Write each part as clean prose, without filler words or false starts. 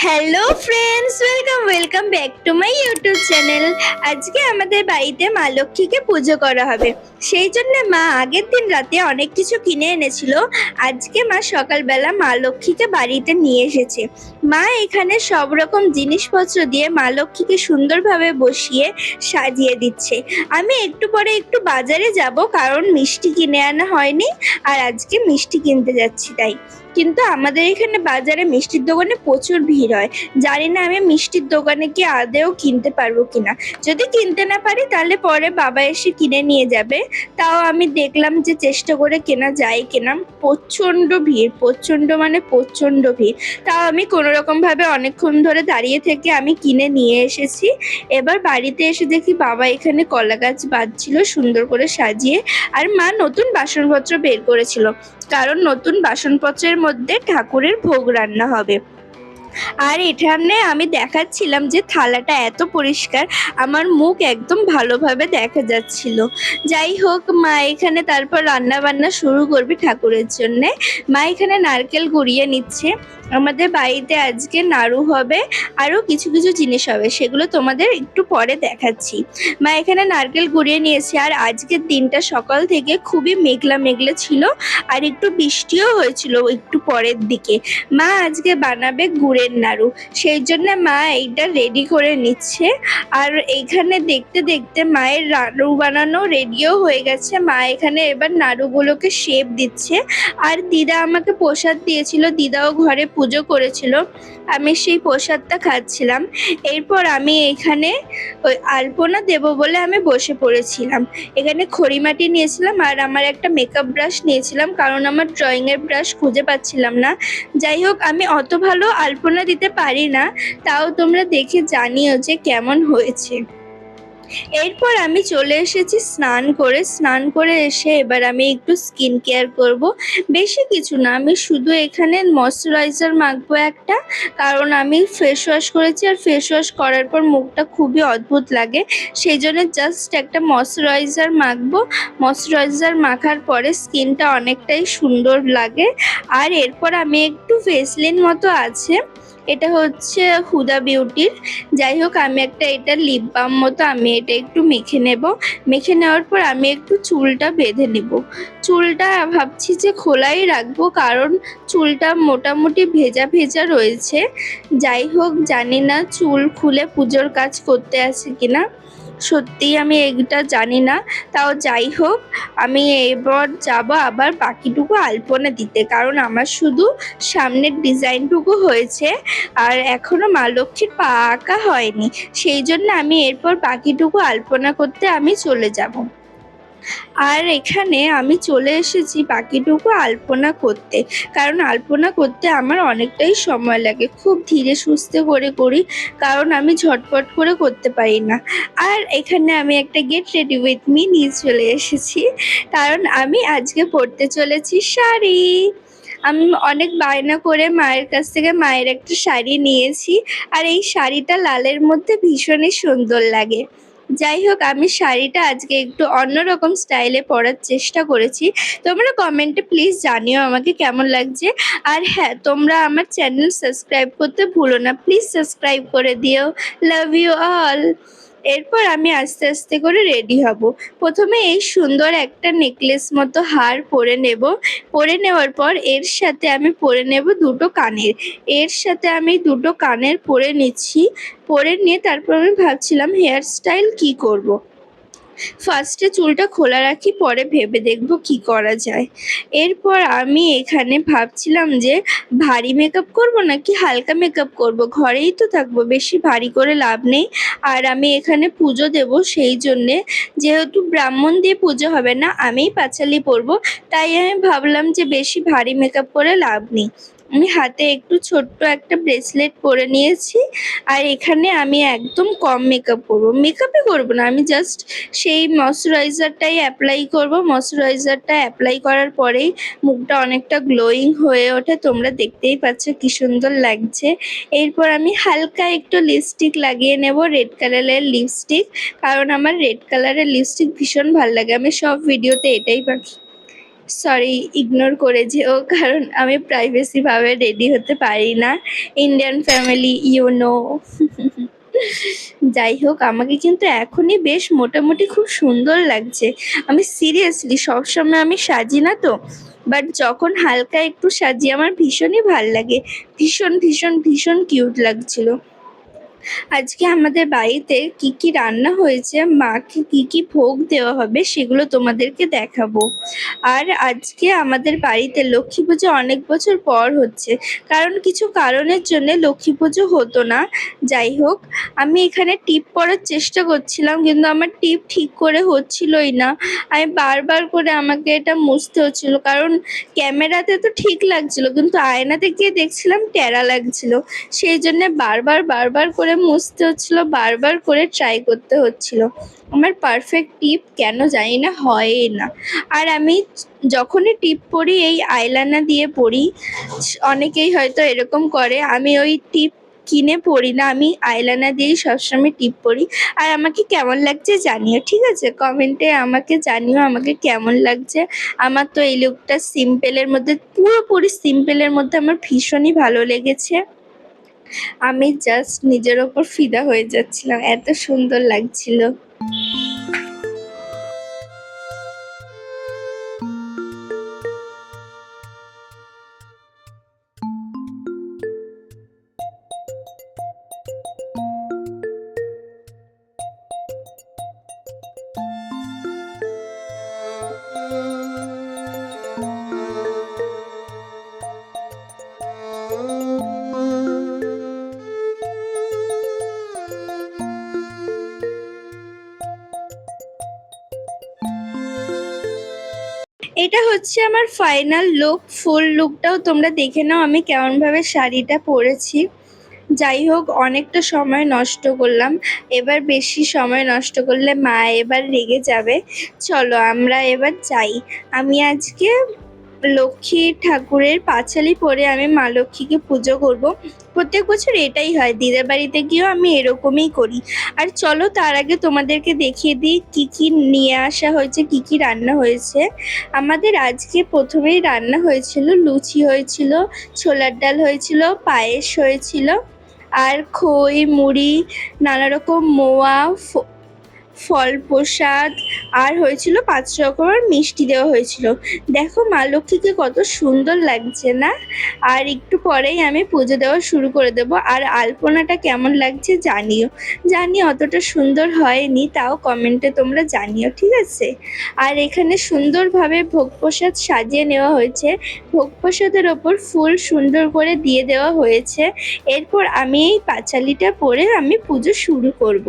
Hello friends, welcome back to my YouTube channel. আজকে আমাদের বাড়িতে মা লক্ষ্মীকে পুজো করা হবে, সেই জন্য মা আগের দিন রাতে অনেক কিছু কিনে এনেছিল। আজকে মা সকালবেলা মা লক্ষ্মীকে বাড়িতে নিয়ে এসেছে। মা এখানে সব রকম জিনিসপত্র দিয়ে মা লক্ষ্মীকে সুন্দরভাবে বসিয়ে সাজিয়ে দিচ্ছে। আমি একটু পরে একটু বাজারে যাব, কারণ মিষ্টি কিনে আনা হয়নি, আর আজকে মিষ্টি কিনতে যাচ্ছি তাই। কিন্তু আমাদের এখানে বাজারে মিষ্টির দোকানে প্রচুর ভিড় হয়। জানি না আমি মিষ্টির দোকানে কি আদৌ কিনতে পারবো কিনা। যদি কিনতে না পারি তাহলে পরে বাবা এসে কিনে নিয়ে যাবে। তাও আমি দেখলাম যে চেষ্টা করে কেনা যায় কিনা। প্রচণ্ড ভিড়, প্রচণ্ড মানে প্রচণ্ড ভিড়। তাও আমি কোনো রকম ভাবে অনেকক্ষণ ধরে দাঁড়িয়ে থেকে আমি কিনে নিয়ে এসেছি। এবার বাড়িতে এসে দেখি বাবা এখানে কলা গাছ বাঁধছিল সুন্দর করে সাজিয়ে, আর মা নতুন বাসনপত্র বের করেছিল, কারণ নতুন বাসনপত্রের মধ্যে ঠাকুরের ভোগ রান্না হবে। আর এখানে আমি দেখাচ্ছিলাম যে থালাটা এত পরিষ্কার, আমার মুখ একদম ভালোভাবে দেখা যাচ্ছিল। যাই হোক, মা এখানে তারপর রান্না বান্না শুরু করবে ঠাকুরের জন্যে। মা এখানে নারকেল কুড়িয়ে নিচ্ছে। আমাদের বাড়িতে আজকে নাড়ু হবে, আরও কিছু কিছু জিনিস হবে, সেগুলো তোমাদের একটু পরে দেখাচ্ছি। মা এখানে নারকেল কুড়িয়ে নিয়েছে। আর আজকের দিনটা সকাল থেকে খুবই মেঘলা মেঘলা ছিল, আর একটু বৃষ্টিও হয়েছিল একটু পরের দিকে। মা আজকে বানাবে গুড়ের নাড়ু, সেই জন্য মা এইটা রেডি করে নিচ্ছে। আর এইখানে দেখতে দেখতে মায়ের নাড়ু বানানো রেডিও হয়ে গেছে। মা এখানে এবার নাড়ুগুলোকে শেপ দিচ্ছে। আর দিদা আমাকে প্রসাদ দিয়েছিল, দিদাও ঘরে পুজো করেছিল, আমি সেই প্রসাদটা খাচ্ছিলাম। এরপর আমি এখানে ওই আলপনা দেব বলে আমি বসে পড়েছিলাম। এখানে খড়িমাটি নিয়েছিলাম, আর আমার একটা মেকআপ ব্রাশ নিয়েছিলাম, কারণ আমার ড্রয়িংয়ের ব্রাশ খুঁজে পাচ্ছিলাম না। যাই হোক, আমি অত ভালো আলপনা দিতে পারি না, তাও তোমরা দেখে জানিও যে কেমন হয়েছে। এরপর আমি চলে এসেছি স্নান করে এসে এবার আমি একটু স্কিন কেয়ার করব। বেশি কিছু না, আমি শুধু এখানে ময়শ্চারাইজার মাখবো একটা, কারণ আমি ফেস ওয়াশ করেছি, আর ফেস ওয়াশ করার পর মুখটা খুবই অদ্ভুত লাগে, সেই জন্য জাস্ট একটা ময়শ্চারাইজার মাখবো। ময়শ্চারাইজার মাখার পরে স্কিনটা অনেকটাই সুন্দর লাগে। আর এরপর আমি একটু ভেসলিন মতো আছে, এটা হচ্ছে হুদা বিউটির। যাই হোক, আমি একটা এটা লিপ বাম মতো আমি এটা একটু মেখে নেব। মেখে নেওয়ার পর আমি একটু চুলটা বেঁধে নেব। চুলটা ভাবছি যে খোলাই রাখবো, কারণ চুলটা মোটামুটি ভেজা ভেজা রয়েছে। যাই হোক, জানি না চুল খুলে পুজোর কাজ করতে আসে কিনা, সত্যিই আমি এটা জানি না। তাও যাই হোক, আমি এবার যাব আবার বাকিটুকু আলপনা দিতে, কারণ আমার শুধু সামনের ডিজাইনটুকু হয়েছে, আর এখনো মা লক্ষ্মীর পা আঁকা হয়নি। সেই জন্য আমি এরপর বাকিটুকু আলপনা করতে আমি চলে যাব। আর এখানে আমি চলে এসেছি বাকিটুকু আলপনা করতে, কারণ আলপনা করতে আমার অনেকটাই সময় লাগে, খুব ধীরে সুস্থে করে করি, কারণ আমি ঝটপট করে করতে পারি না। আর এখানে আমি একটা গেট রেডি উইথ মি নিয়ে চলে এসেছি, কারণ আমি আজকে পরতে চলেছি শাড়ি। আমি অনেক বায়না করে মায়ের কাছ থেকে মায়ের একটা শাড়ি নিয়েছি, আর এই শাড়িটা লালের মধ্যে ভীষণই সুন্দর লাগে। যাই হোক, আমি শাড়িটা আজকে একটু অন্যরকম স্টাইলে পরার চেষ্টা করেছি। তোমরা কমেন্টে প্লিজ জানিও আমাকে কেমন লাগছে। আর হ্যাঁ, তোমরা আমার চ্যানেল সাবস্ক্রাইব করতে ভুলো না, প্লিজ সাবস্ক্রাইব করে দিও। Love you all. এরপর আমি আস্তে আস্তে করে রেডি হব। প্রথমে এই সুন্দর একটা নেকলেস মতো হার পরে নেব। পরে নেওয়ার পর এর সাথে আমি পরে নেব দুটো কানের। এর সাথে আমি দুটো কানের পরে নিচ্ছি। পরে নিয়ে তারপর আমি ভাবছিলাম হেয়ার স্টাইল কী করব। ফার্স্টে চুলটা খোলা রাখি, পরে ভেবে দেখব কি করা যায়। এরপর আমি এখানে ভাবছিলাম যে ভারী মেকআপ করব নাকি হালকা মেকআপ করব, ঘরেই তো থাকবো, বেশি ভারী করে লাভ নেই। আর আমি এখানে পুজো দেব, সেই জন্যে যেহেতু ব্রাহ্মণ দিয়ে পুজো হবে না, আমিই পাঁচালি পরবো, তাই আমি ভাবলাম যে বেশি ভারী মেকআপ করে লাভ নেই। আমি হাতে একটু ছোট্ট একটা ব্রেসলেট পরে নিয়েছি। আর এখানে আমি একদম কম মেকআপ করবো, মেকআপই করবো না, আমি জাস্ট সেই ময়শ্চারাইজারটাই অ্যাপ্লাই করবো। ময়শ্চারাইজারটা অ্যাপ্লাই করার পরেই মুখটা অনেকটা গ্লোয়িং হয়ে ওঠে, তোমরা দেখতেই পাচ্ছ কি সুন্দর লাগছে। এরপর আমি হালকা একটু লিপস্টিক লাগিয়ে নেব, রেড কালারের লিপস্টিক, কারণ আমার রেড কালারের লিপস্টিক ভীষণ ভালো লাগে। আমি সব ভিডিওতে এটাই সরি ইগনোর করে যেও, কারণ আমি প্রাইভেসি ভাবে রেডি হতে পারি না। Indian family you know. যাই হোক, আমাকে কিন্তু এখনই বেশ মোটামুটি খুব সুন্দর লাগছে। আমি সিরিয়াসলি সবসময় আমি সাজি না তো, বাট যখন হালকা একটু সাজি আমার ভীষণই ভাল লাগে। ভীষণ ভীষণ ভীষণ কিউট লাগছিল। আজকে আমাদের বাড়িতে কি কি রান্না হয়েছে, মাকে কি কি ভোগ দেওয়া হবে সেগুলো তোমাদেরকে দেখাবো। আর আজকে আমাদের বাড়িতে লক্ষ্মী পুজো অনেক বছর পর হচ্ছে, কারণ কিছু কারণের জন্য লক্ষ্মী পুজো হতো না। যাই হোক, আমি এখানে টিপ পরার চেষ্টা করছিলাম, কিন্তু আমার টিপ ঠিক করে হচ্ছিলই না। আমি বারবার করে আমাকে এটা মুছতে হচ্ছিল, কারণ ক্যামেরাতে তো ঠিক লাগছিল কিন্তু আয়নাতে গিয়ে দেখছিলাম টেরা লাগছিল। সেই জন্য বারবার বারবার করে মুছতে হচ্ছিল, বারবার করে ট্রাই করতে হচ্ছিল। আমার পারফেক্ট টিপ কেন জানি না হয়ই না। আর আমি যখনই টিপ পরি এই আইলাইনার দিয়ে পরি। অনেকেই হয়তো এরকম করে, আমি ওই টিপ কিনে পরি না, আমি আইলাইনার দিয়েই সবসময় টিপ পরি। আর আমাকে কেমন লাগছে জানিও, ঠিক আছে? কমেন্টে আমাকে জানিও আমাকে কেমন লাগছে। আমার তো এই লুকটা সিম্পলের মধ্যে, পুরোপুরি সিম্পলের মধ্যে আমার ভীষণই ভালো লেগেছে। আমি জাস্ট নিজের ওপর ফিদা হয়ে যাচ্ছিলাম, এত সুন্দর লাগছিল। এটা হচ্ছে আমার ফাইনাল লুক। ফুল লুকটাও তোমরা দেখে নাও আমি কেমনভাবে শাড়িটা পরেছি। যাই হোক, অনেকটা সময় নষ্ট করলাম, এবার বেশি সময় নষ্ট করলে মা এবার রেগে যাবে। চলো আমরা এবার যাই। আমি আজকে লক্ষ্মী ঠাকুরের পাঁচালি পরে আমি মা লক্ষ্মীকে পুজো করব। প্রত্যেক বছর এটাই হয়, দিদার বাড়িতে গিয়েও আমি এরকমই করি। আর চলো তার আগে তোমাদেরকে দেখিয়ে দিই কি কি নিয়ে আসা হয়েছে, কি কি রান্না হয়েছে। আমাদের আজকে প্রথমেই রান্না হয়েছিল, লুচি হয়েছিল, ছোলার ডাল হয়েছিল, পায়েস হয়েছিল, আর খই মুড়ি, নানা রকম মোয়া, ফল প্রসাদ, আর হয়েছিল 5 রকমের মিষ্টি দেওয়া হয়েছিল। দেখো মা লক্ষ্মীকে কত সুন্দর লাগছে না? আর একটু পরেই আমি পুজো দেওয়া শুরু করে দেব। আর আলপনাটা কেমন লাগছে জানিও। জানি অতটা সুন্দর হয়নি, তাও কমেন্টে তোমরা জানিও, ঠিক আছে? আর এখানে সুন্দরভাবে ভোগ প্রসাদ সাজিয়ে নেওয়া হয়েছে, ভোগ প্রসাদের ওপর ফুল সুন্দর করে দিয়ে দেওয়া হয়েছে। এরপর আমি এই পাঁচালিটা পরে আমি পুজো শুরু করব।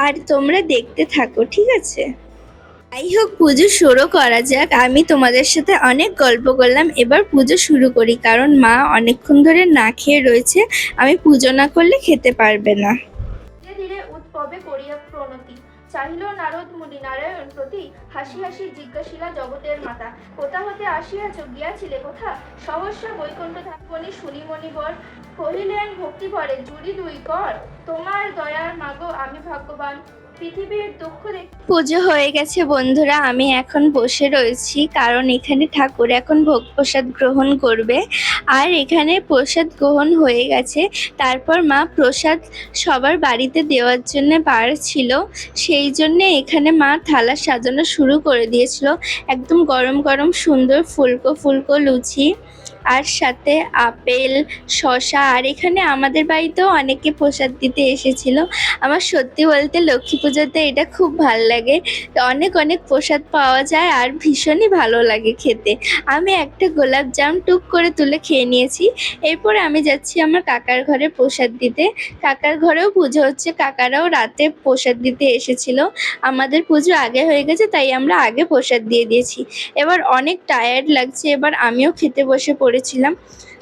আর তোমরা দেখতে থাকো, ঠিক আছে? যাই হোক, পুজো শুরু করা যাক। আমি তোমাদের সাথে অনেক গল্প করলাম, এবার পুজো শুরু করি, কারণ মা অনেকক্ষণ ধরে না খেয়ে রয়েছে, আমি পুজো না করলে খেতে পারবে না। ধীরে ধীরে উৎপবে করিয়া প্রণতি, চাহিল নারদ মুনি নারায়ণ প্রতি, হাসি হাসি জিজ্ঞাসিলা জগতের মাতা, কোথা হতে আসিয়াছ, গিয়াছিলে কোথা? সহস্র বৈকুণ্ঠ থাকবনি শুনি মণিবর, কহিলেন ভক্তি ভরে জুড়ি দুই কর, তোমার দয়ার মাগো আমি ভাগ্যবান, পৃথিবীর দুঃখ পুজো হয়ে গেছে বন্ধুরা, আমি এখন বসে রয়েছি, কারণ এখানে ঠাকুর এখন ভোগ প্রসাদ গ্রহণ করবে। আর এখানে প্রসাদ গ্রহণ হয়ে গেছে, তারপর মা প্রসাদ সবার বাড়িতে দেওয়ার জন্য বাড়ছিল, সেই জন্যে এখানে মা থালা সাজানো শুরু করে দিয়েছিল। একদম গরম গরম সুন্দর ফুলকো ফুলকো লুচি, আর সাথে আপেল, শসা। আর এখানে আমাদের বাড়িতেও অনেকে প্রসাদ দিতে এসেছিল। আমার সত্যি বলতে লক্ষ্মী পুজোতে এটা খুব ভাল লাগে, অনেক অনেক প্রসাদ পাওয়া যায় আর ভীষণই ভালো লাগে খেতে। আমি একটা গোলাপ জাম টুক করে তুলে খেয়ে নিয়েছি। এরপরে আমি যাচ্ছি আমার কাকার ঘরে প্রসাদ দিতে। কাকার ঘরেও পুজো হচ্ছে, কাকারাও রাতে প্রসাদ দিতে এসেছিল। আমাদের পুজো আগে হয়ে গেছে, তাই আমরা আগে প্রসাদ দিয়ে দিয়েছি। এবার অনেক টায়ার্ড লাগছে, এবার আমিও খেতে বসে পড়েছি। করেছিলাম।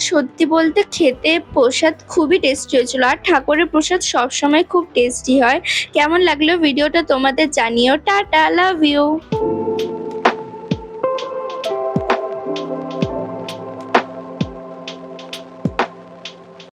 সত্যি বলতে খেতে প্রসাদ খুবই টেস্টি হয়েছিল, আর ঠাকুরের প্রসাদ সবসময় খুব টেস্টি হয়। কেমন লাগলো ভিডিওটা তোমাদের জানিও। Tata, love you.